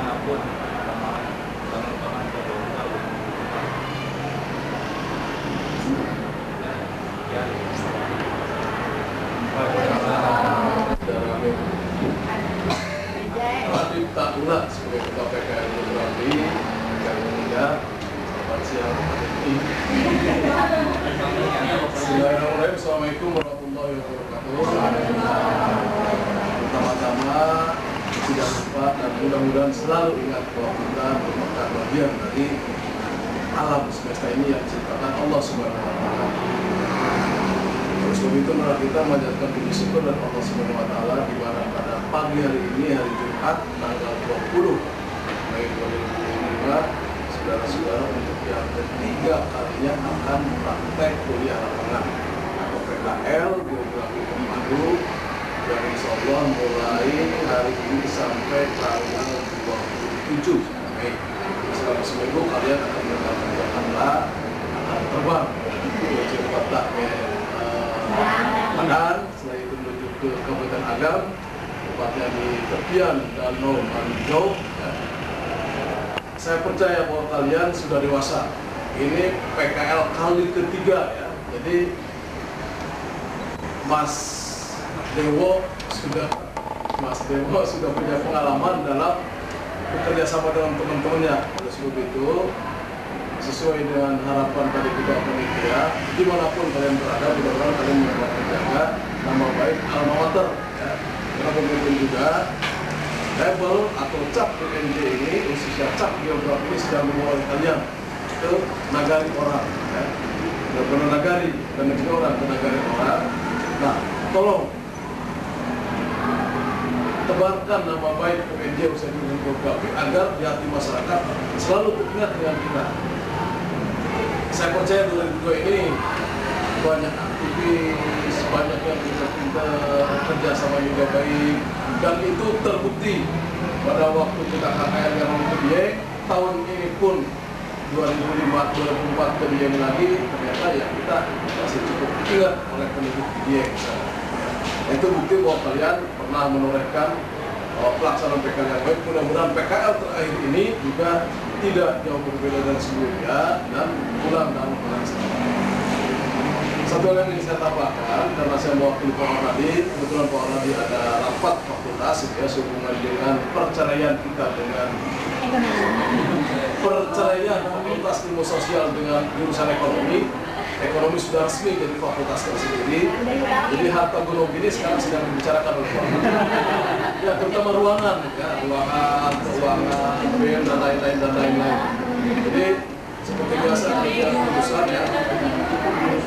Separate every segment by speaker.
Speaker 1: dimanapun jangan pernah terluka ya.
Speaker 2: Habib Ta'ula sebagai Ketua PKR Geografi yang mulia. Selamat siang Bismillahirrahmanirrahim. Assalamualaikum warahmatullahi wabarakatuh. Pertama-tama tidak lupa dan mudah-mudahan selalu ingat bahwa kita merupakan bagian dari alam semesta ini yang diciptakan Allah Subhanahu wa Ta'ala. Oleh sebab itu kita memanjatkan puji syukur dan Allah Subhanahu wa Ta'ala di mana pada pagi hari ini, hari Jumat tanggal 20 Mei 2025, saudara-saudara untuk yang ketiga kalinya akan praktek kuliah lapangan atau PKL Geografi Manado yang insya Allah mulai hari ini sampai tanggal 27 Mei. Selama seminggu kalian akan mendapatkan Jakarta, akan terbang menuju kota Medan, setelah itu menuju ke Kabupaten Agam, tepatnya di tepian Danau Manjau. Saya percaya bahwa kalian sudah dewasa. Ini PKL kali ketiga ya. Jadi Mas Dewo sudah punya pengalaman dalam bekerja sama dengan teman-temannya. Oleh sebab itu, sesuai dengan harapan tadi kita panitia, dimanapun kalian berada, mudah-mudahan kalian dapat menjaga nama baik alma mater. Ya. Karena begitu juga label atau cap PNJ ini, khususnya cap geografi ini sudah membawa kalian ke nagari orang, ya. Ke nagari dan negeri orang, ke nagari orang. Nah, tolong tebarkan nama baik PNJ usaha geografi agar di hati masyarakat selalu teringat dengan kita. Saya percaya dengan dua ini banyak aktivis, banyak yang pintar-pintar, kerja sama juga baik, dan itu terbukti pada waktu kita KKR yang Dieng tahun ini pun 2005-2004 ke Dieng lagi, ternyata ya kita masih cukup ingat oleh penduduk Dieng. Itu bukti bahwa kalian pernah menorehkan pelaksanaan PKL yang baik. Mudah-mudahan PKL terakhir ini juga tidak jauh berbeda dari sebelumnya dan pulang dalam kelancaran. Satu hal yang ingin saya tambahkan, karena saya mewakili Pak Oradi, kebetulan Pak Oradi ada rapat fakultas ya, sehubungan dengan perceraian kita dengan perceraian fakultas ilmu sosial dengan jurusan ekonomi sudah resmi jadi fakultas tersendiri. Jadi harta gunung ini sekarang sedang dibicarakan oleh Pak Oradi. Ya, terutama ruangan, ya, ruangan, keuangan, BEM dan lain-lain. Jadi seperti biasa kita keputusan ya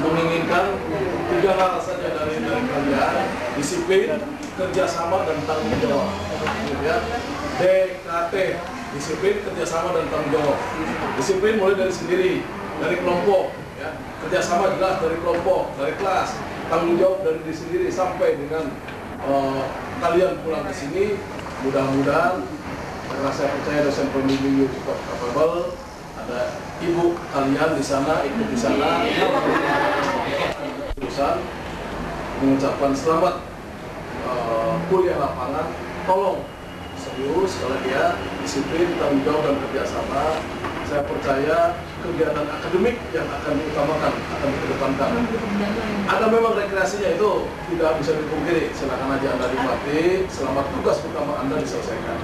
Speaker 2: menginginkan tiga hal saja dari kalian: disiplin, kerjasama, dan tanggung jawab. Ya. DKT, disiplin, kerjasama, dan tanggung jawab. Disiplin mulai dari sendiri, dari kelompok, ya. Kerjasama jelas dari kelompok, dari kelas. Tanggung jawab dari diri sendiri sampai dengan kalian pulang ke sini. Mudah-mudahan, karena saya percaya dosen pembimbing cukup capable, ada ibu kalian di sana, ikut di sana, jurusan mengucapkan selamat kuliah lapangan. Tolong serius kalau dia disiplin, tanggung jawab, dan kerjasama. Saya percaya kegiatan akademik yang akan diutamakan, akan dikedepankan. Ada memang rekreasinya itu tidak bisa dipungkiri. Silakan aja Anda nikmati selama tugas utama Anda diselesaikan.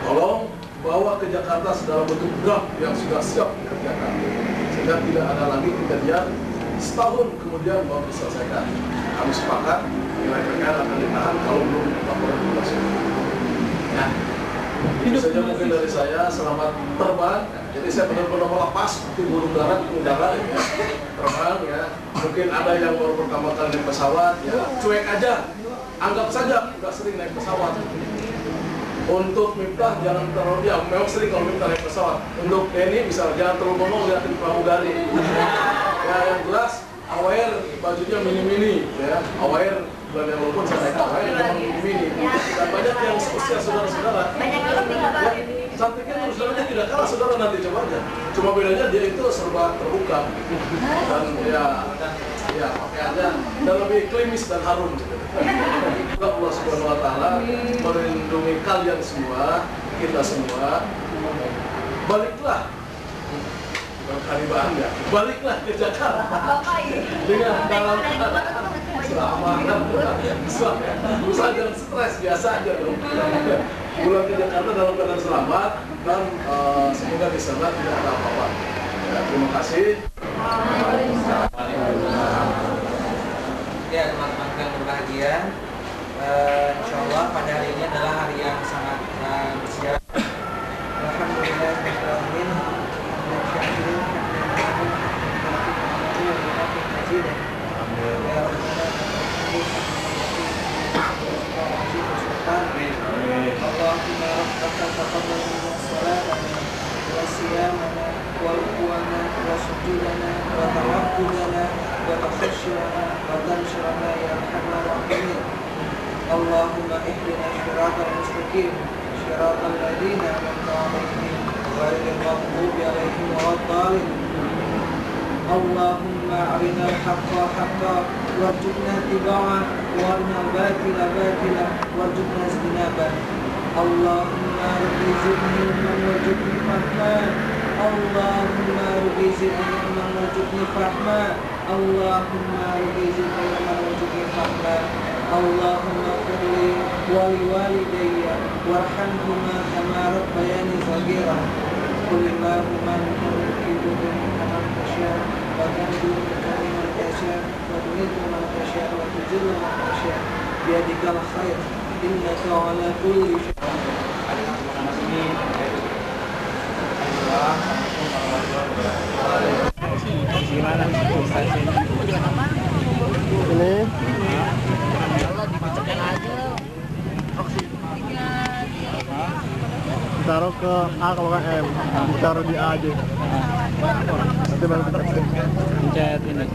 Speaker 2: Tolong bawa ke Jakarta dalam bentuk draft yang sudah siap dikerjakan, sehingga tidak ada lagi kejadian setahun kemudian baru diselesaikan. Kami sepakat nilai PKL akan ditahan kalau belum laporan regulasi. Ya, itu saja mungkin dari saya. Selamat terbang. Jadi saya benar-benar melepas di burung darat, udara, ya. Terbang ya. Mungkin ada yang baru pertama kali naik pesawat, ya cuek aja, anggap saja udah sering naik pesawat. Untuk Miftah jangan terlalu, ya memang sering kalau Miftah naik pesawat. Untuk Denny bisa jangan terlalu ngomong, lihatin pramugari. Ya yang jelas aware bajunya mini-mini, ya aware dan walaupun saya naik aware memang mini-mini. Dan banyak yang seusia saudara-saudara. Ya, cantiknya terus saudaranya tidak kalah saudara, nanti coba aja. Cuma bedanya dia itu serba terbuka dan ya pakai aja dan lebih klimis dan harum. Allah Subhanahu wa Ta'ala melindungi kalian semua, kita semua baliklah, bukan Karibahan ya, baliklah ke Jakarta dengan dalam keselamatan, usah jangan stres, biasa aja dong. Pulang ke Jakarta dalam keadaan selamat dan semoga di sana tidak ada apa-apa. Ya, terima kasih.
Speaker 3: Ya, teman-teman yang berbahagia, insya Allah pada hari ini adalah hari yang sangat bersejarah. Alhamdulillah, Allahumma rabbana taqabbal minna salatana wa siyamana wa ruku'ana wa sujudana wa tawakkulana wa takhashshana wa tanshurana ya arhamar rahimin. Allahumma ihdina shiratal mustaqim shiratal ladzina an'amta 'alaihim ghairil maghdubi 'alaihim waladdallin. Allahumma arinal haqqa haqqan warzuqna ittiba'ah wa arinal batila batila warzuqna ijtinabah. Allahumma rabbi zidni ilman warzuqni fahma. Allahumma rabbi zidni ilman warzuqni fahma. Allahumma rabbi zidni ilman warzuqni fahma. Allahumma qulli wa liwalidayya warhamhuma kama rabbayani shaghira. Qul Allahumma nuqillu man tasha wa tanzilu man tasha wa tu'izzu man tasha wa tuzillu man tasha biyadikal khair innaka ala kulli
Speaker 4: Gimana? Ini taruh ke A kalau kan M, taruh di A aja. Nanti baru kita pencet ini.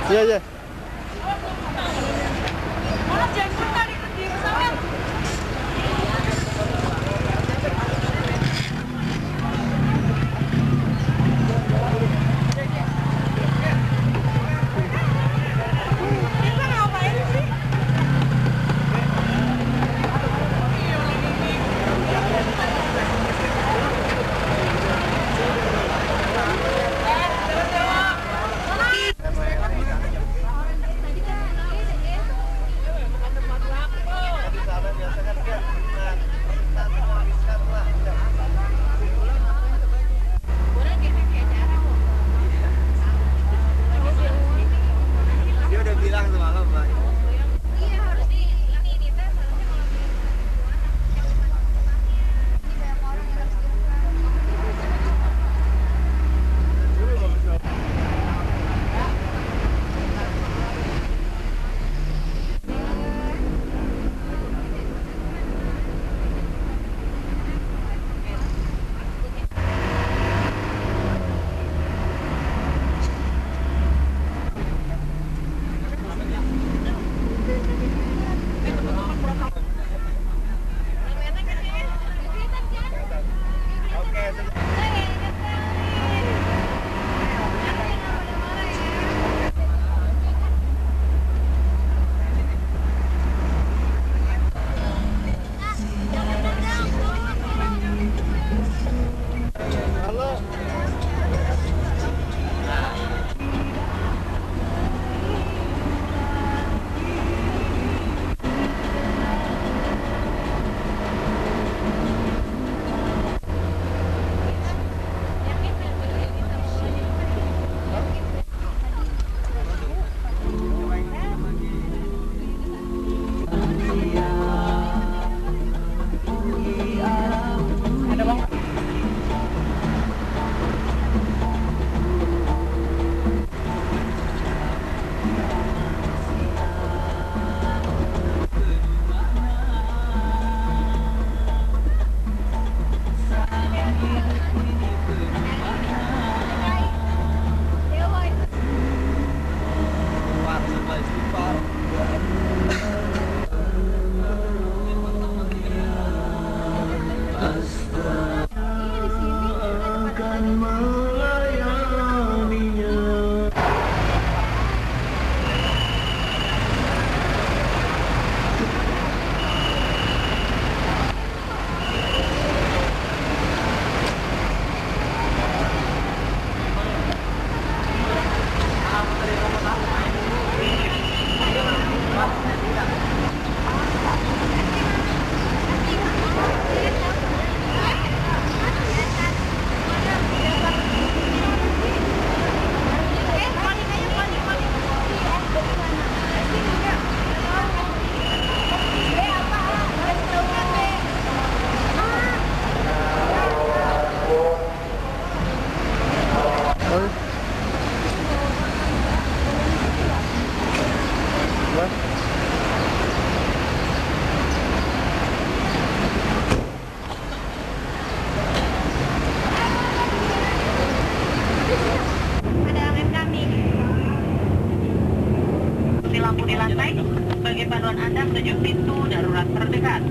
Speaker 4: Iya, iya. Bagus. Wah.
Speaker 5: Ada rem kami. Di lampu di lantai, sebagai panduan Anda menuju pintu darurat terdekat.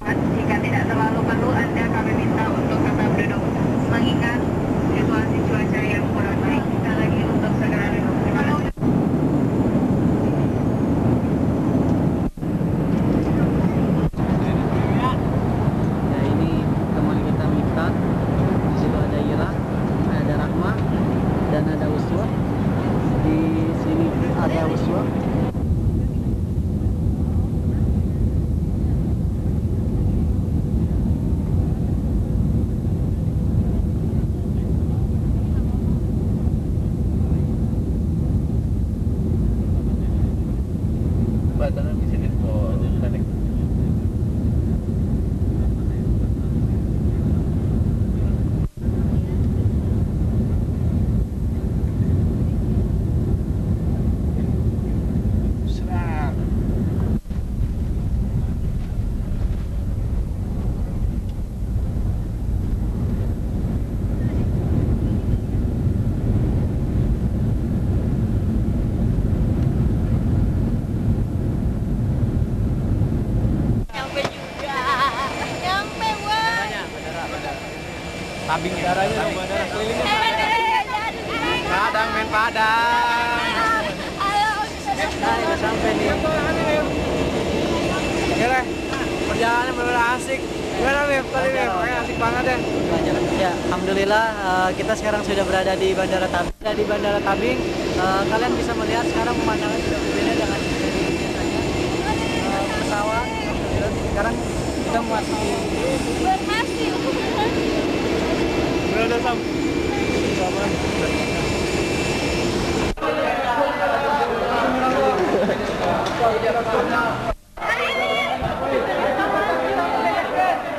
Speaker 5: Jika tidak terlalu perlu, Anda kami minta untuk tetap duduk. Mengingat situasi cuaca yang kurang baik, sekali lagi untuk segera duduk. Terima kasih.
Speaker 3: Ya ini teman kita Miftah. Di situ ada Ira, ada Rahma, dan ada Uswa. Di sini ada Uswa.
Speaker 1: Batangan di sini kok tarik.
Speaker 5: Nyampe juga. Nyampe, wah.
Speaker 1: Tabing darahnya bandara keliling.
Speaker 4: Padang main Padang.
Speaker 3: Nah, udah sampai nih.
Speaker 4: Gila, perjalanan benar asik. Gimana Mif? Tadi Mif, kayaknya asik banget ya.
Speaker 3: Ya, alhamdulillah kita sekarang sudah berada di Bandara Tabing. Di Bandara Tabing, kalian bisa melihat sekarang pemandangan sudah berbeda dengan dari biasanya. Pesawat, alhamdulillah. Sekarang kita memasuki
Speaker 5: Berhasil.
Speaker 4: Berada Sam.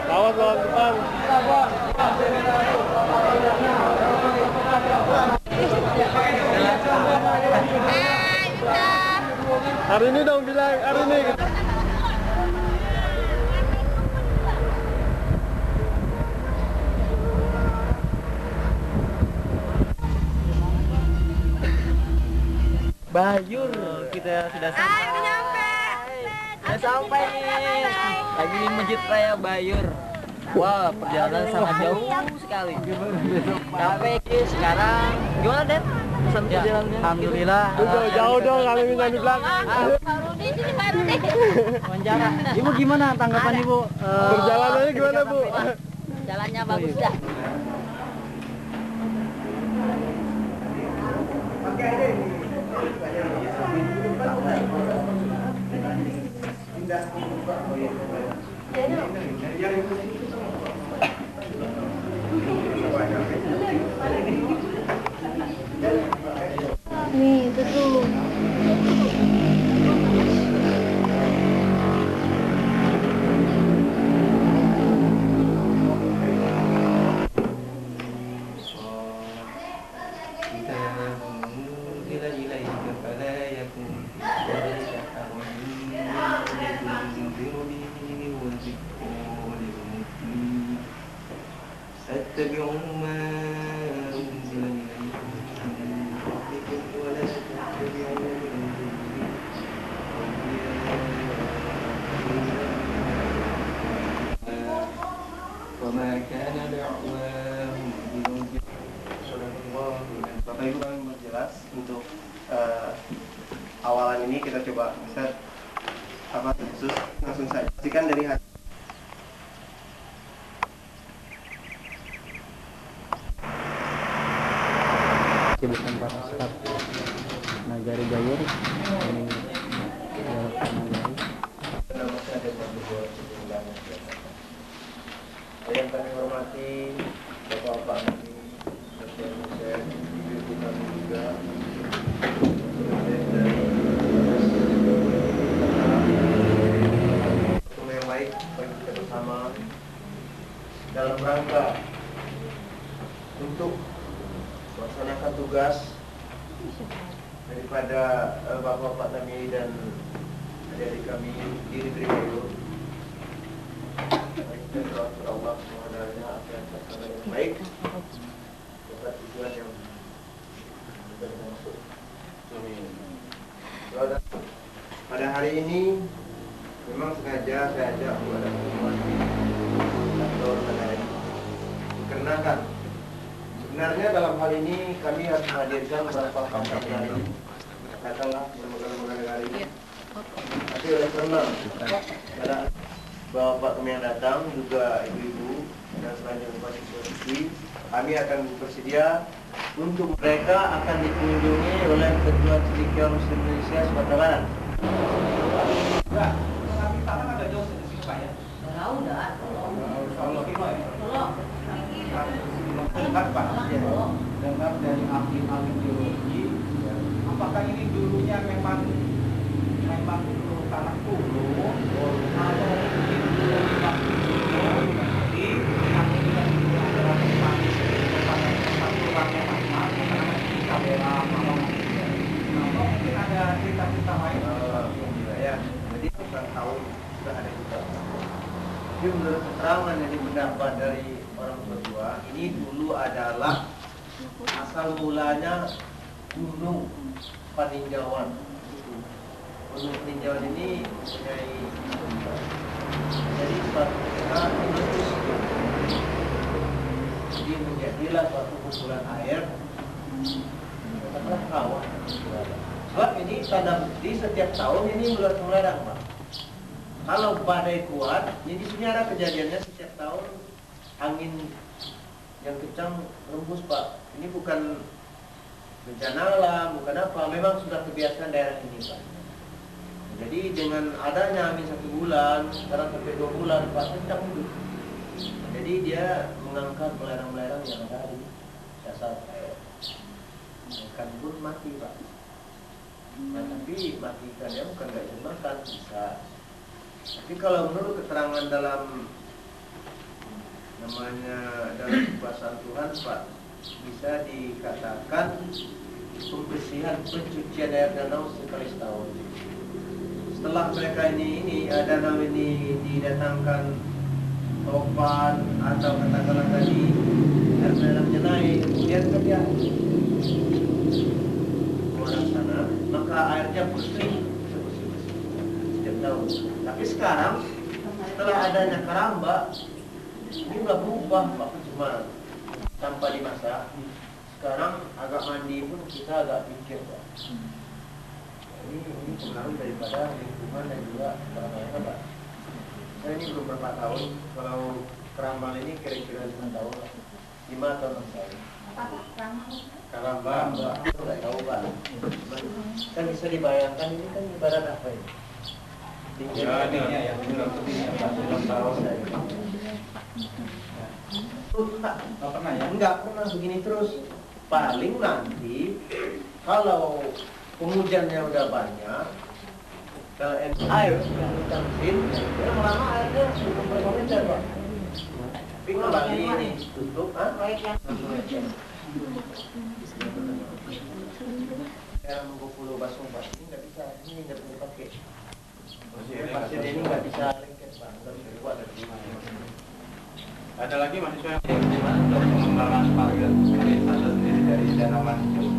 Speaker 4: Awas lawan depan. Hari ini dong bilang, hari ini.
Speaker 3: Bayur. Kita sudah sampai.
Speaker 5: Udah nyampe.
Speaker 3: Sudah sampai nih. Lagi di Masjid Raya Bayur. Wah, perjalanan sangat jauh sekali. Sampai sekarang. Gimana, Det? Pesan perjalanannya? Alhamdulillah.
Speaker 4: Jauh dong kalau bisa di belakang.
Speaker 5: Baru di sini baru deh.
Speaker 3: Wawancara. Ibu gimana tanggapan Ibu?
Speaker 4: Perjalanannya gimana Bu?
Speaker 5: Jalannya bagus dah. Nih, itu tuh.
Speaker 6: Bapak Ibu kami berjelas untuk awalan ini kita coba set apa khusus langsung saya pastikan dari hati.
Speaker 7: Bukan Pak Ustaz Nagari Gayur ini
Speaker 6: yang kami hormati Bapak-bapak kami, dosen-dosen, ibu-ibu kami juga, yang baik bagi kita bersama dalam rangka untuk melaksanakan tugas daripada bapak-bapak kami dan adik-adik kami di negeri Gayur. Kita berdoa kepada Allah semoga akan terlaksana yang baik dapat tujuan yang kita maksud. Pada hari ini memang sengaja saya ajak kepada pertemuan di kantor negara ini. Dikarenakan sebenarnya dalam hal ini kami harus menghadirkan beberapa kampanye ini, katakanlah lembaga-lembaga negara ini. Tapi oleh karena pada bapak kami yang datang juga ibu-ibu dan selanjutnya bupati provinsi, kami akan bersedia untuk mereka akan dikunjungi oleh Ketua Cendekia Muslim Indonesia Sumatera Barat.
Speaker 1: Enggak, tapi tangan ada jauh dari sini Pak ya? Dengar Pak, dengar dari ahli-ahli geologi, apakah ini dulunya memang tanah kuno atau mungkin dari waktu dulu nanti kemudian ada tempat tulang yang lama karena kamera mungkin ada cerita-cerita lain
Speaker 6: Ya, jadi bukan tahun sudah ada juga. Jadi menurut keterangan yang dimendapat dari orang tua, ini dulu adalah asal mulanya Gunung Paninjauan. Gunung Paninjauan ini mempunyai jadi suatu ketika meletus. Jadi menjadilah suatu kumpulan air, katakanlah kawah. Sebab ini tanda bukti setiap tahun ini meledak Pak. Kalau badai kuat, jadi sebenarnya kejadiannya setiap tahun angin yang kencang rembus Pak. Ini bukan bencana alam, bukan apa, memang sudah kebiasaan daerah ini Pak. Jadi dengan adanya angin 1 bulan, sekarang sampai 2 bulan Pak, kencang itu. Jadi dia mengangkat belerang-belerang yang ada di dasar air. Ikan pun mati Pak. Nah, tapi mati ikannya bukan nggak bisa makan, bisa. Tapi kalau menurut keterangan dalam namanya dalam kekuasaan Tuhan Pak, bisa dikatakan pembersihan pencucian air danau sekali setahun. Setelah mereka ini danau ini didatangkan topan atau katakanlah tadi air danaunya naik, kemudian kerja orang sana, maka airnya bersih setiap tahun. Tapi sekarang setelah adanya keramba, ini udah berubah Pak, cuma tanpa dimasak. Sekarang agak mandi pun kita agak pikir Pak. Ini pengaruh daripada lingkungan dan juga keramaian Pak. Saya ini belum berapa tahun, kalau kerambang ini kira-kira 5 tahun, 5 atau 6 tahun. Kerambang, aku nggak tahu Pak. Kan bisa dibayangkan ini kan ibarat apa ini? Tingginya ya, dalam tahun saya.
Speaker 1: Nggak pernah ya?
Speaker 6: Enggak pernah begini terus. Paling nanti kalau penghujannya udah banyak, kalau air yang ditampin, lama-lama airnya cukup berapa meter Pak. Tapi kembali ini tutup, yang mau pulau Basung Pak, ini nggak bisa, ini nggak bisa dipakai. Pasien ini nggak bisa lengket Pak, nggak bisa dibuat dari mana.
Speaker 1: Ada lagi mahasiswa yang untuk pengembangan pagar pariwisata sendiri dari Danau Mancung.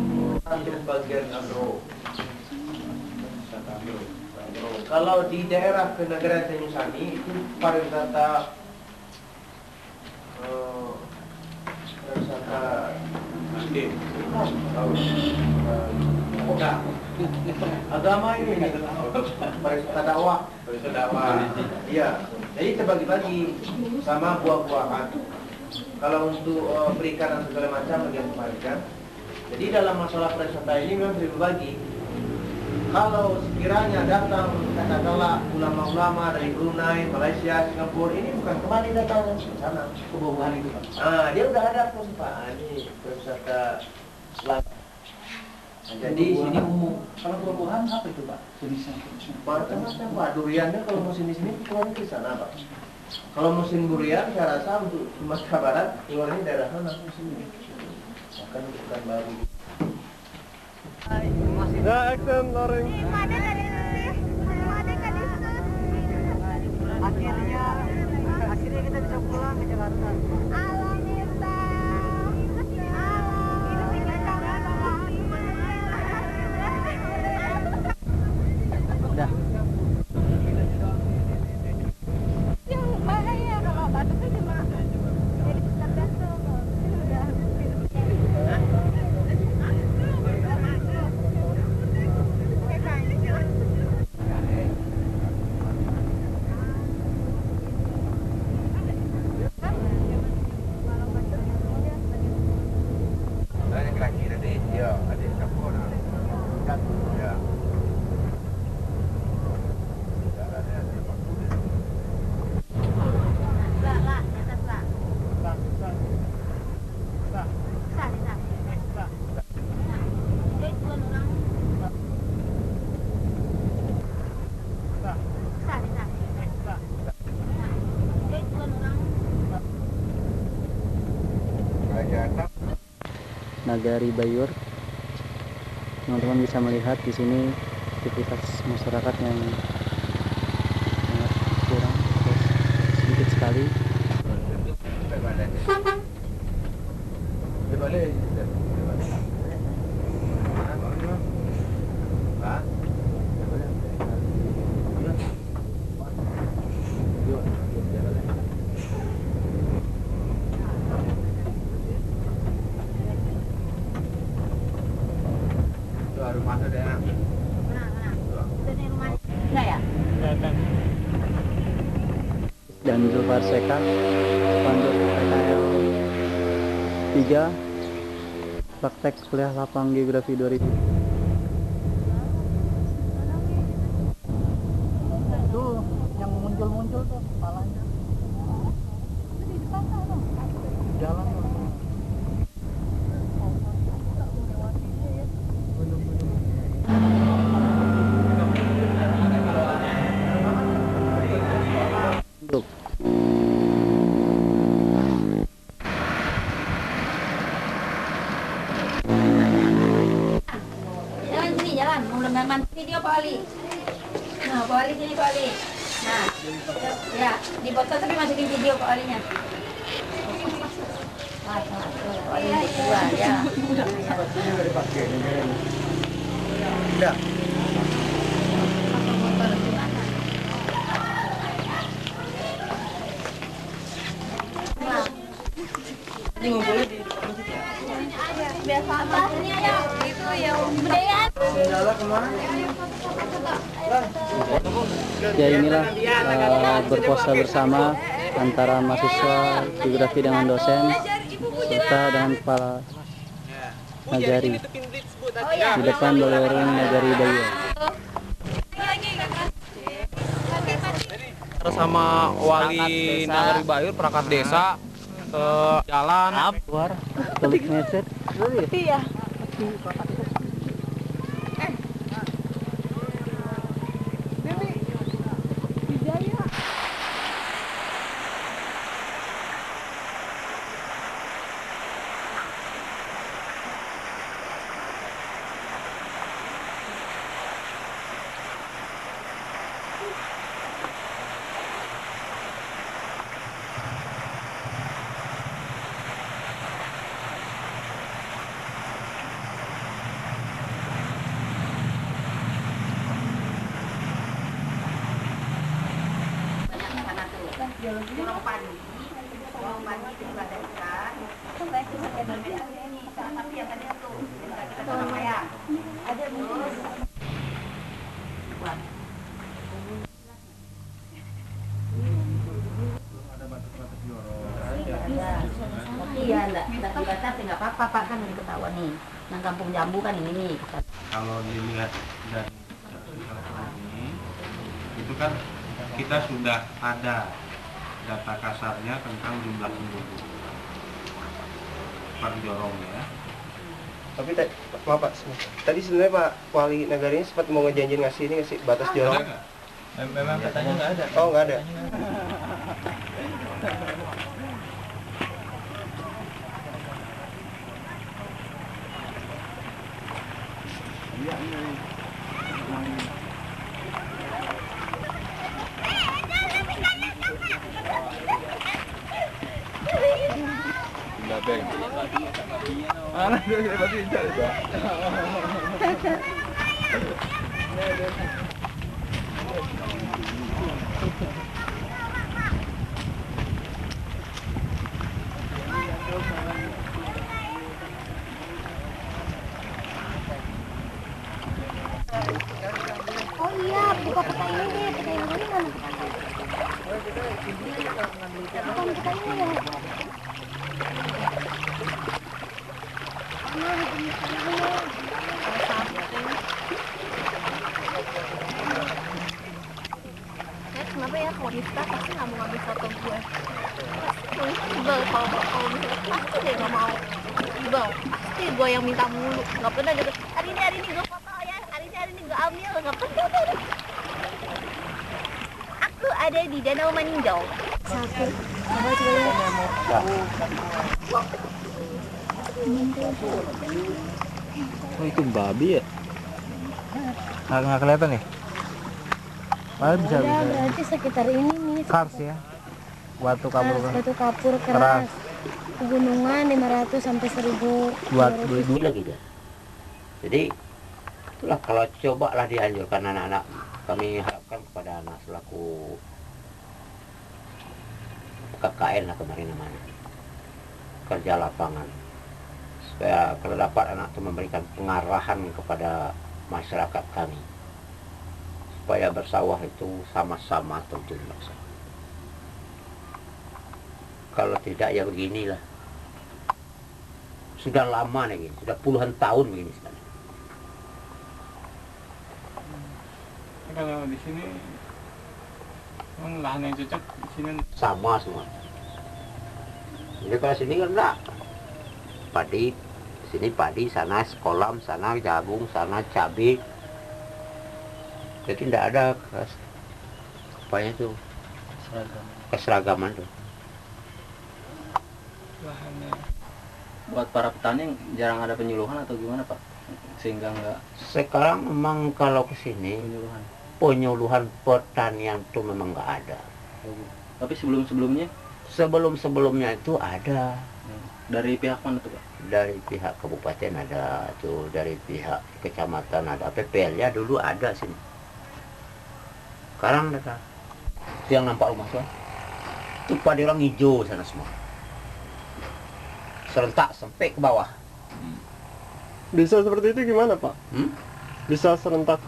Speaker 6: Untuk bagian agro. Kalau di daerah Kenagaran Tanjungsari itu pariwisata Nah, agama ini perintah dakwah. Iya, jadi terbagi-bagi sama buah-buahan. Kalau untuk perikanan segala macam bagian kebalikan. Jadi dalam masalah pariwisata ini memang berbagi. Kalau sekiranya datang katakanlah ulama-ulama dari Brunei, Malaysia, Singapura, ini bukan kembali datang ke sana.
Speaker 1: Kebubuhan itu Pak.
Speaker 6: Dia udah ada persiapan ini pariwisata selatan. Nah, jadi sini umum.
Speaker 1: Kalau kebubuhan apa itu Pak? Jenisnya?
Speaker 6: Macam-macam Pak. Duriannya kalau musim di sini keluarnya ke sana Pak. Kalau musim durian saya rasa untuk Sumatera Barat keluarnya daerah sana musim ini. Bukan baru.
Speaker 4: Ya, action, Loring.
Speaker 3: Akhirnya kita bisa pulang ke Jakarta.
Speaker 7: Udah.
Speaker 5: Yang bahaya kalau batuknya cuma jadi tergantung udah
Speaker 7: Nagari Bayur. Teman-teman bisa melihat di sini aktivitas masyarakat yang sangat kurang, terus sedikit sekali.
Speaker 5: enggak ya?
Speaker 7: Dan Zulfar Seka, spanduk PKL 3, praktek kuliah lapang geografi 2000.
Speaker 3: Tuh, yang muncul-muncul tuh kepalanya. Jalan tuh.
Speaker 7: Untuk
Speaker 5: Jalan sini, jalan. Mau lenggangan video Pak Ali. Nah, Pak Ali sini Pak Ali. Nah, ya, di botol tapi masukin video Pak Alinya. Pak Ali dua, ya.
Speaker 6: Udah. Ini ngumpulnya di depan masjid ya?
Speaker 5: Biasa apa? Ini aja. Itu yang budaya.
Speaker 6: Jalan kemana?
Speaker 7: ya inilah berpuasa bersama antara mahasiswa geografi dengan dosen serta dengan kepala Nagari di depan lorong Nagari Bayur.
Speaker 8: Sama wali Nagari Bayur, perangkat desa ke jalan
Speaker 7: Keluar klik message.
Speaker 5: Iya. Pulau Pandi itu ibadah kita. Tapi yang
Speaker 9: sawah nih. Nah kampung jambu kan ini nih.
Speaker 6: Kalau dilihat dari ini, itu kan kita sudah ada data kasarnya tentang jumlah penduduk per jorong ya.
Speaker 10: Tapi maaf Pak, tadi sebenarnya Pak Wali Negara ini sempat mau ngejanjiin ngasih batas jorong.
Speaker 6: Ada nggak? Memang katanya nggak ada.
Speaker 10: Oh nggak ada.
Speaker 11: Oh iya, buka peta ini deh, peta yang ini mana? Bukan peta ini ya.
Speaker 12: Kenapa ya kalau Miftah pasti nggak mau ngambil foto gue? Gue sebel kalau misalnya pasti dia nggak mau. Sebel, pasti gue yang minta mulu. Nggak pernah gitu. Hari ini gue foto ya, hari ini gue ambil. Nggak pernah. Aku ada di Danau Maninjau. Satu. Coba lihat.
Speaker 7: Oh itu babi ya?
Speaker 8: Nggak kelihatan nih? Malah bisa.
Speaker 11: Berarti sekitar ini nih.
Speaker 8: Kars ya? Batu kapur.
Speaker 11: Batu kapur keras. Pegunungan 500 sampai 1000.
Speaker 8: Buat
Speaker 13: gila gitu. Jadi itulah kalau cobalah dianjurkan anak-anak, kami harapkan kepada anak selaku KKN lah kemarin namanya, kerja lapangan, supaya kalau dapat anak itu memberikan pengarahan kepada masyarakat kami supaya bersawah itu sama-sama terjun bersama. Kalau tidak ya beginilah, sudah lama nih gini, sudah puluhan tahun begini sekarang.
Speaker 14: Kalau di sini lahan yang cocok di sini
Speaker 13: sama semua. Jadi kalau sini kan enggak padi, sini padi, sana kolam, sana jagung, sana cabai. Jadi tidak ada apanya tuh keseragaman tuh.
Speaker 14: lahannya.
Speaker 7: Buat para petani jarang ada penyuluhan atau gimana Pak? Sehingga enggak.
Speaker 13: Sekarang memang kalau ke sini penyuluhan pertanian tuh memang nggak ada.
Speaker 7: Tapi sebelum-sebelumnya?
Speaker 13: Sebelum-sebelumnya itu ada.
Speaker 7: Dari pihak mana tuh Pak?
Speaker 13: Dari pihak kabupaten ada, tuh dari pihak kecamatan ada, PPL ya dulu ada sini. Sekarang ada. Yang nampak rumah tuh, itu padi orang hijau sana semua. Serentak sampai ke bawah.
Speaker 4: Bisa seperti itu gimana Pak? Bisa serentak?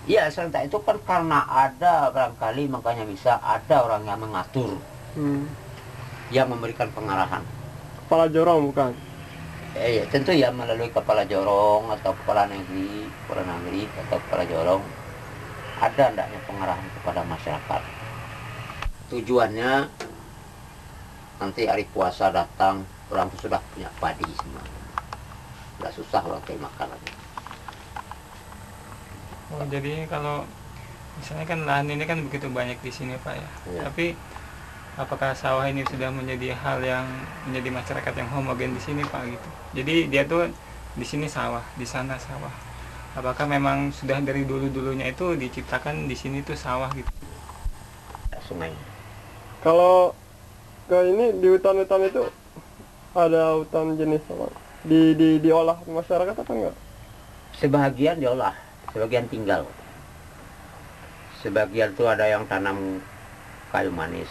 Speaker 13: Iya serentak itu kan karena ada barangkali, makanya bisa ada orang yang mengatur, yang memberikan pengarahan.
Speaker 4: Kepala jorong bukan?
Speaker 13: Ya, tentu ya melalui kepala jorong atau kepala negeri atau kepala jorong. Ada hendaknya pengarahan kepada masyarakat. Tujuannya nanti hari puasa datang, orang sudah punya padi semua. Tidak susah orang cari makan lagi.
Speaker 14: Oh, jadi kalau misalnya kan lahan ini kan begitu banyak di sini Pak ya. Tapi apakah sawah ini sudah menjadi hal yang menjadi masyarakat yang homogen di sini Pak gitu? Jadi dia tuh di sini sawah, di sana sawah. Apakah memang sudah dari dulu-dulunya itu diciptakan di sini tuh sawah gitu?
Speaker 13: Sungai.
Speaker 4: Kalau ke ini di hutan-hutan itu ada hutan jenis apa? Diolah masyarakat apa enggak?
Speaker 13: Sebagian diolah, sebagian tinggal. Sebagian tuh ada yang tanam kayu manis.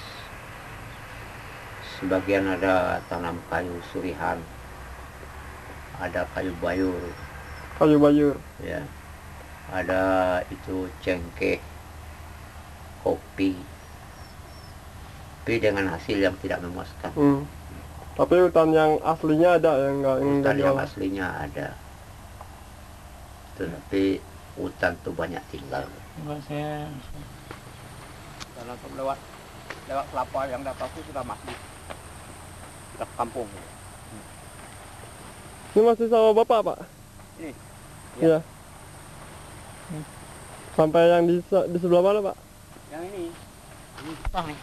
Speaker 13: Sebagian ada tanam kayu surihan. Ada kayu bayur.
Speaker 4: Kayu bayur.
Speaker 13: Ya. Ada itu cengkeh, kopi. Tapi dengan hasil yang tidak memuaskan.
Speaker 4: Tapi hutan yang aslinya ada yang enggak
Speaker 13: Hutan yang
Speaker 4: diolah.
Speaker 13: aslinya ada. Tetapi hutan tuh banyak tinggal.
Speaker 14: Enggak, saya
Speaker 1: langsung lewat kelapa yang di atas itu sudah masuk. Sudah ke kampung.
Speaker 4: Ini masih sawah Bapak, Pak?
Speaker 1: Ini.
Speaker 4: Iya. Sampai yang di sebelah mana, Pak?
Speaker 1: Yang ini. Ini sah nih.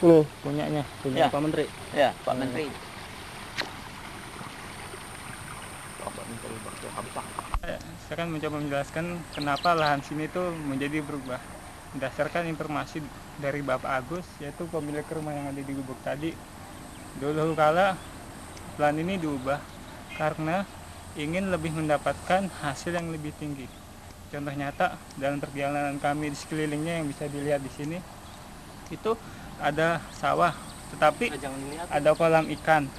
Speaker 4: Ini.
Speaker 14: punya
Speaker 1: Ya.
Speaker 14: Pak Menteri.
Speaker 1: Ya, Pak Menteri. Pak Menteri habis.
Speaker 14: Saya kan mencoba menjelaskan kenapa lahan sini tuh menjadi berubah. Berdasarkan informasi dari Bapak Agus, yaitu pemilik rumah yang ada di gubuk tadi, dulu kala lahan ini diubah karena ingin lebih mendapatkan hasil yang lebih tinggi. Contoh nyata dalam perjalanan kami di sekelilingnya yang bisa dilihat di sini, itu ada sawah, tetapi ada kolam ikan,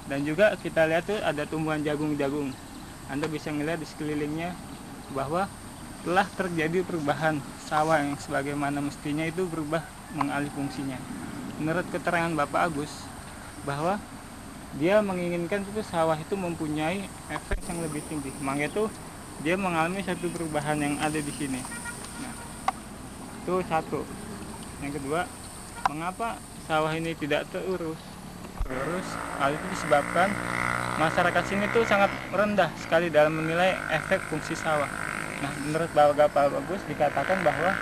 Speaker 14: dan juga kita lihat tuh ada tumbuhan jagung-jagung. Anda bisa melihat di sekelilingnya bahwa telah terjadi perubahan sawah yang sebagaimana mestinya itu berubah mengalih fungsinya. Menurut keterangan Bapak Agus, bahwa dia menginginkan itu sawah itu mempunyai efek yang lebih tinggi. Makanya itu dia mengalami satu perubahan yang ada di sini. Nah, itu satu. Yang kedua, mengapa sawah ini tidak terurus? Hal itu disebabkan masyarakat sini tuh sangat rendah sekali dalam menilai efek fungsi sawah. Nah, menurut Bapak Agus dikatakan bahwa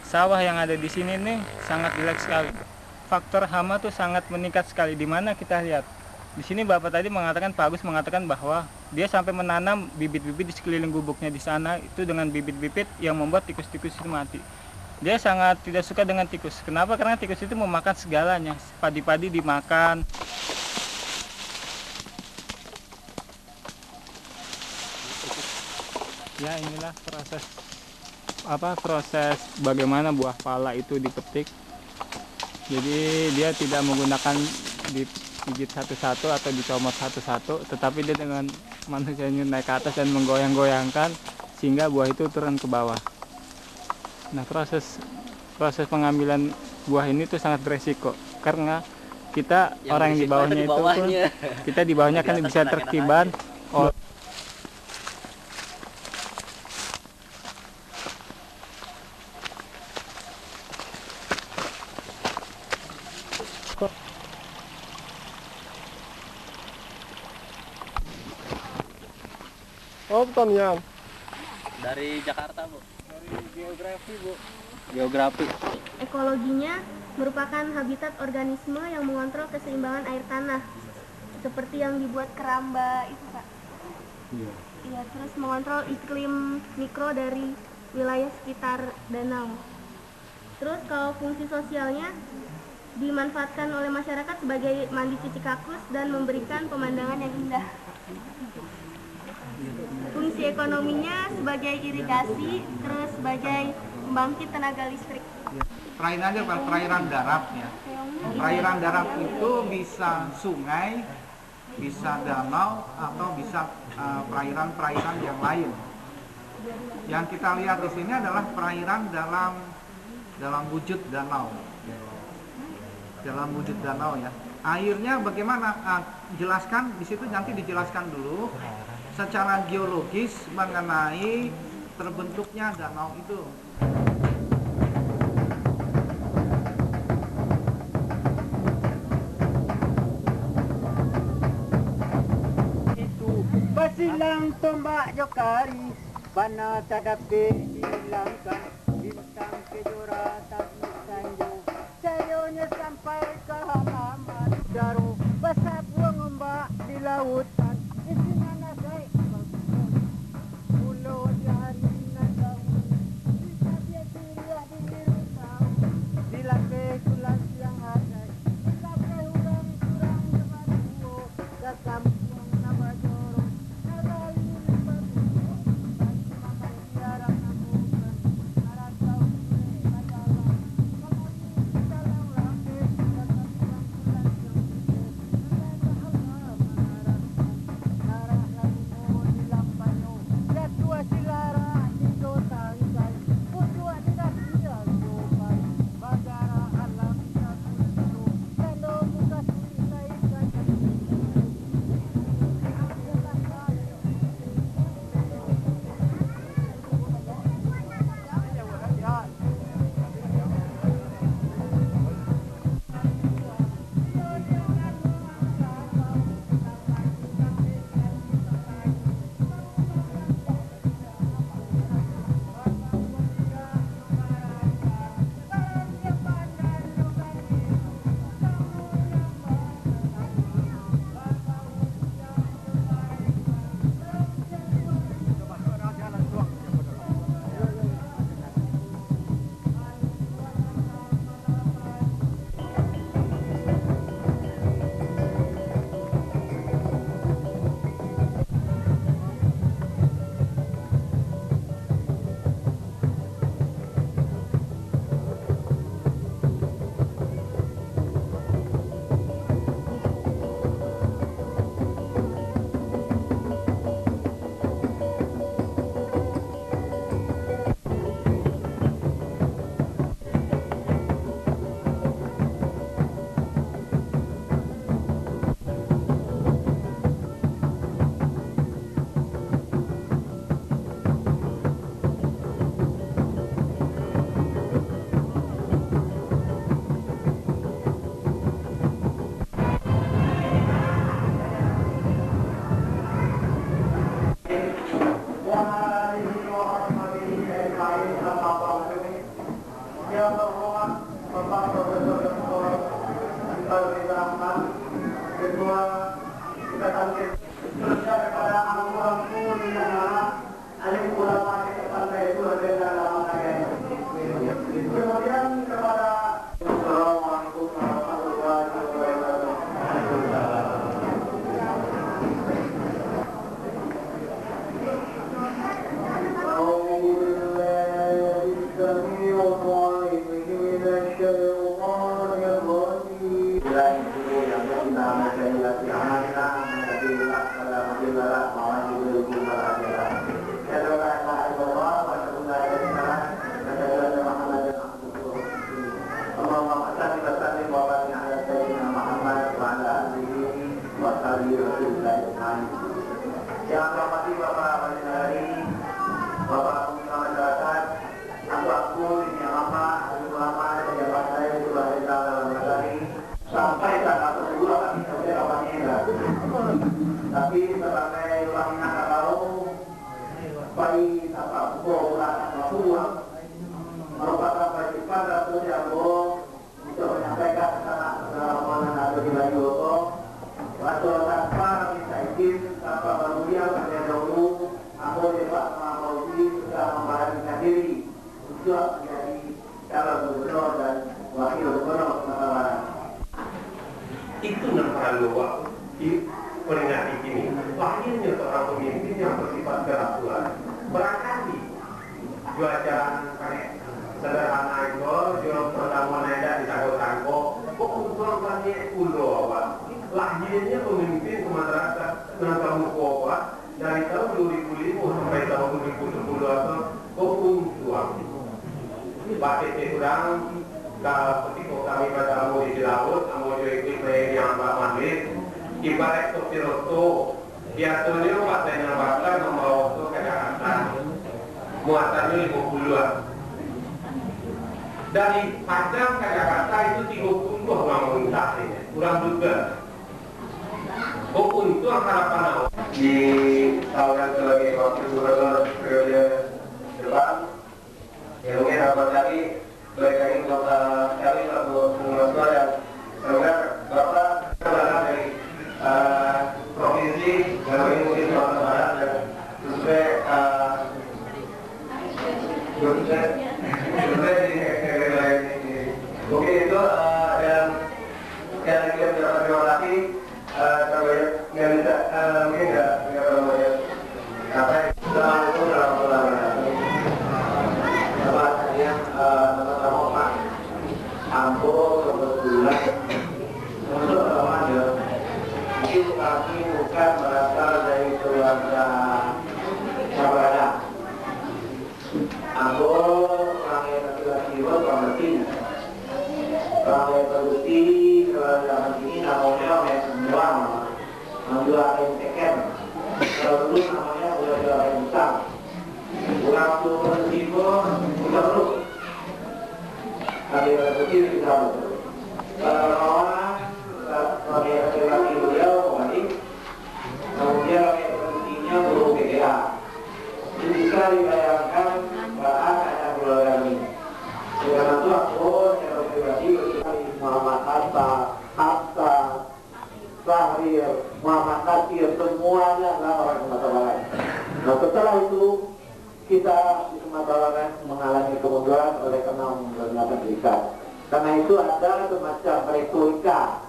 Speaker 14: sawah yang ada di sini nih sangat jelek sekali. Faktor hama tuh sangat meningkat sekali. Di mana kita lihat di sini Bapak tadi mengatakan, Pak Agus mengatakan bahwa dia sampai menanam bibit-bibit di sekeliling gubuknya di sana itu dengan bibit-bibit yang membuat tikus-tikus itu mati. Dia sangat tidak suka dengan tikus. Kenapa? Karena tikus itu memakan segalanya. Padi-padi dimakan. Ya, inilah proses bagaimana buah pala itu dipetik. Jadi dia tidak menggunakan digigit satu-satu atau dicomot satu-satu, tetapi dia dengan manusianya naik ke atas dan menggoyang-goyangkan sehingga buah itu turun ke bawah. Nah, proses pengambilan buah ini tuh sangat beresiko karena kita yang orang yang di bawahnya itu pun, kita di bawahnya kan bisa tertiban.
Speaker 4: Oh, pertanian.
Speaker 7: Dari Jakarta, Bu.
Speaker 14: Dari geografi, Bu.
Speaker 7: Geografi.
Speaker 12: Ekologinya merupakan habitat organisme yang mengontrol keseimbangan air tanah, seperti yang dibuat keramba itu, Pak. Iya, terus mengontrol iklim mikro dari wilayah sekitar danau. Terus kalau fungsi sosialnya dimanfaatkan oleh masyarakat sebagai mandi cuci kakus dan memberikan pemandangan yang indah. Fungsi ekonominya sebagai irigasi, terus sebagai pembangkit tenaga listrik.
Speaker 1: Perairannya perairan darat ya. Perairan darat itu bisa sungai, bisa danau, atau bisa perairan-perairan yang lain. Yang kita lihat di sini adalah perairan dalam wujud danau. Dalam wujud danau ya. Airnya bagaimana? Jelaskan di situ, nanti dijelaskan dulu secara geologis mengenai terbentuknya danau itu.
Speaker 15: Basilang tombak jokari, bana tadapi hilangkan, bintang kejora tak sanjung, sayonya sampai ke halaman daru, basah buang ombak di lautan, isinya nagai pulau di hari nandaun, bisa dia dilihat di biru tahu, dilakai kulas yang ada, dilakai urang-urang sebatu, dasam
Speaker 16: Yang hormati Bapak Wali, Bapak Pengguna Masyarakat, aku ini lama, pejabat saya itu lahir dalam negeri sampai tanggal 10 kami kemudian awalnya enggak. Tapi sebagai ulama tahu, baik apa bulan merupakan kewajiban Rasul Jago untuk menyampaikan kesamaan mana ada di Bayogo. Atau tanpa minta izin, tanpa manusia pada dahulu, aku Pak Mahmudi sudah memberanikan diri untuk menjadi calon gubernur dan wakil gubernur Sumatera Barat.
Speaker 17: Itu nampak luar di peringati ini. Lahirnya seorang pemimpin yang bersifat kerasulan. Barangkali cuaca sederhana itu, jurus pertemuan ada di tanggo-tanggo, kok untuk banyak pulau apa? Lahirnya pemimpin Sumatera Mukowa dari tahun 2005 sampai tahun 2010 atau Kopuntuang. Batik kurang ketika kami pada Amo di laut, Amo di player yang Mbak Mandit, ibarat sopir oto, biasanya partainya bakal membawa oto ke Jakarta, muatannya 50-an. Dari Padang ke Jakarta itu 30 orang menguntahnya, kurang juga. Untuk harapan
Speaker 16: di tahun sebagai wakil gubernur periode depan, ya mungkin harapan kami baik lagi untuk kami selaku pengusaha dan semoga Bapak berada dari provinsi dan mungkin Sumatera Barat dan khususnya di wilayah ini. Mungkin itu dan sekali lagi terima kasih. Nggak bisa, mungkin nggak banyak. Assalamualaikum warahmatullahi wabarakatuh. Selamat siang, teman-teman Pak. Aku kebetulan untuk Ramadan itu kami bukan berasal dari keluarga Sabara. Aku orang yang laki-laki berarti orang yang berbukti keluarga ini namanya menjual kain teker. Kalau dulu namanya udah jual kain besar. Kurang turun timur, udah terus. Ada yang kecil kita betul. Orang laki-laki beliau balik, kemudian laki-lakinya guru PGA. Jadi bisa dibayangkan bahkan ada keluarga ini. Karena itu aku secara pribadi berkali Muhammad Hatta, Sahrir, Muhammad Nasir, semuanya adalah orang Sumatera Barat. Nah setelah itu kita di Sumatera Barat mengalami kemunduran oleh karena menggunakan serikat. Karena itu ada semacam retorika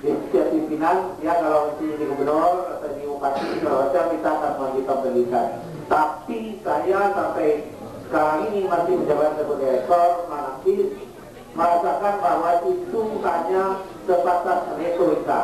Speaker 16: di setiap pimpinan, ya kalau di gubernur atau di bupati segala macam kita akan melanjutkan pendidikan. Tapi saya sampai sekarang ini masih menjabat sebagai rektor, anarkis, merasakan bahwa itu hanya sebatas retorika.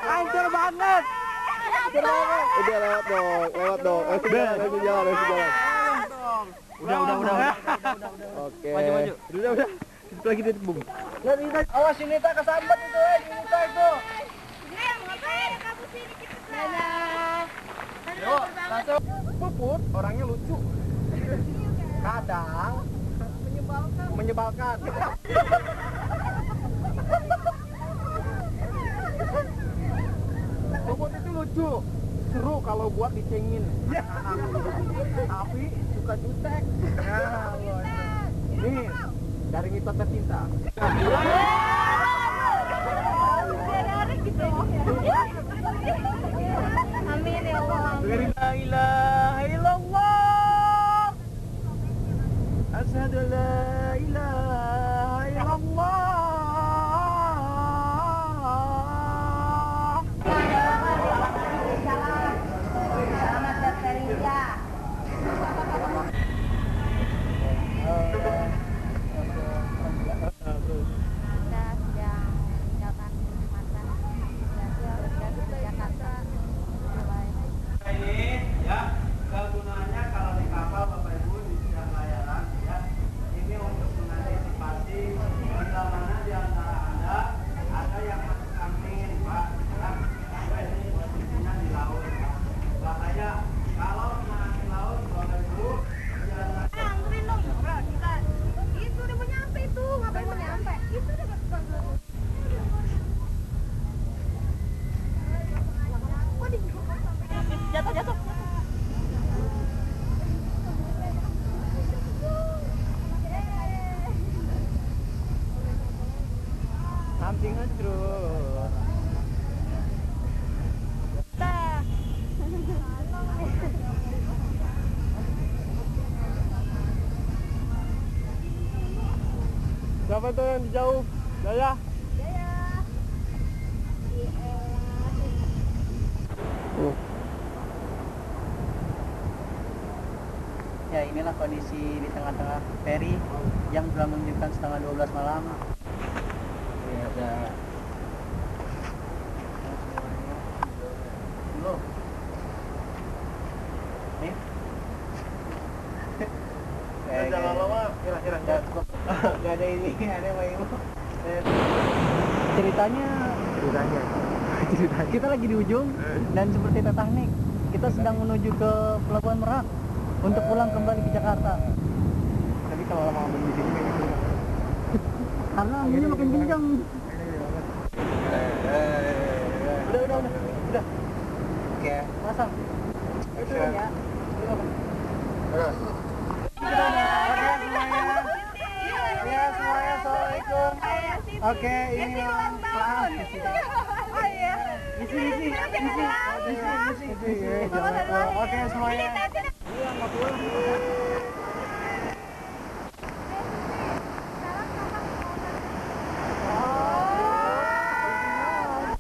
Speaker 15: Hancur banget.
Speaker 4: Udah lewat dong. Langsung jalan.
Speaker 15: Udah.
Speaker 4: Oke.
Speaker 15: Maju.
Speaker 4: Udah. Itu lagi di bung.
Speaker 15: Awas si Nita kesambet itu, Nita itu.
Speaker 12: Ngapain kamu sini kita?
Speaker 15: Puput orangnya lucu. Kadang menyebalkan. Puput itu lucu, seru kalau buat dicengin. Tapi suka jutek. Ini dari Nita tercinta.
Speaker 12: Amin ya Allah.
Speaker 15: La ilaha illallah. Asyhadu an la ilaha illallah.
Speaker 12: Selamat berkerja. Anda sedang meninggalkan Sumatera dan ke Jakarta.
Speaker 6: Ini ya kegunaannya kalau di kapal Bapak Ibu di siang layaran ya, ini untuk mengantisipasi bila mana di antara Anda ada yang masuk angin Pak ya, sampai ini posisinya di laut Pak. Bahaya kalau kena angin laut Bapak Ibu jangan
Speaker 12: Anterin dong, bro. Kita itu udah mau nyampe itu, ngapain mau nyampe? Itu udah jatuh.
Speaker 15: Something terus.
Speaker 4: Siapa tuh yang di jauh? Jaya?
Speaker 6: Ya inilah kondisi di tengah-tengah feri yang sudah menunjukkan setengah 12 malam. Ini ada belum. Nih.
Speaker 10: Jangan lama, kira-kira
Speaker 6: Gak ada ini, ada Pak Ibu. Ceritanya kita lagi di ujung dan seperti Titanic, kita sedang menuju ke Pelabuhan Merak untuk pulang kembali ke Jakarta. Tapi kalau lama ngambil di sini kayak gitu. Karena anginnya makin kencang. Udah. Oke, pasang. Itu ya. Ya semuanya, assalamualaikum. Oke, ini maaf. Oke semuanya.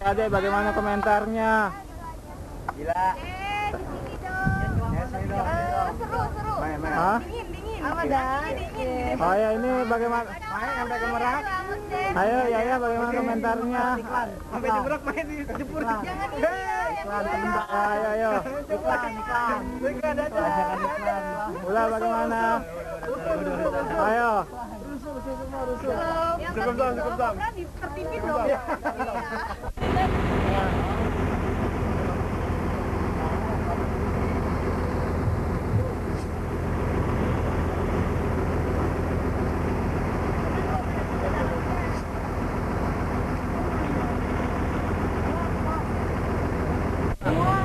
Speaker 8: Ade, bagaimana komentarnya?
Speaker 6: Gila.
Speaker 12: Seru.
Speaker 8: Hah?
Speaker 12: Dingin. Apa dah? Dingin.
Speaker 8: Oh ya, ini bagaimana?
Speaker 6: Main sampai ke Merak.
Speaker 8: Ayo ya, bagaimana komentarnya?
Speaker 6: Sampai di Merak main di Jepur.
Speaker 12: Jangan
Speaker 6: Iklan
Speaker 12: sebentar.
Speaker 8: Ayo.
Speaker 6: Iklan aja.
Speaker 8: Ulah bagaimana? Ayo.
Speaker 12: Cukup dong. Dipertipin dong.
Speaker 15: Wow.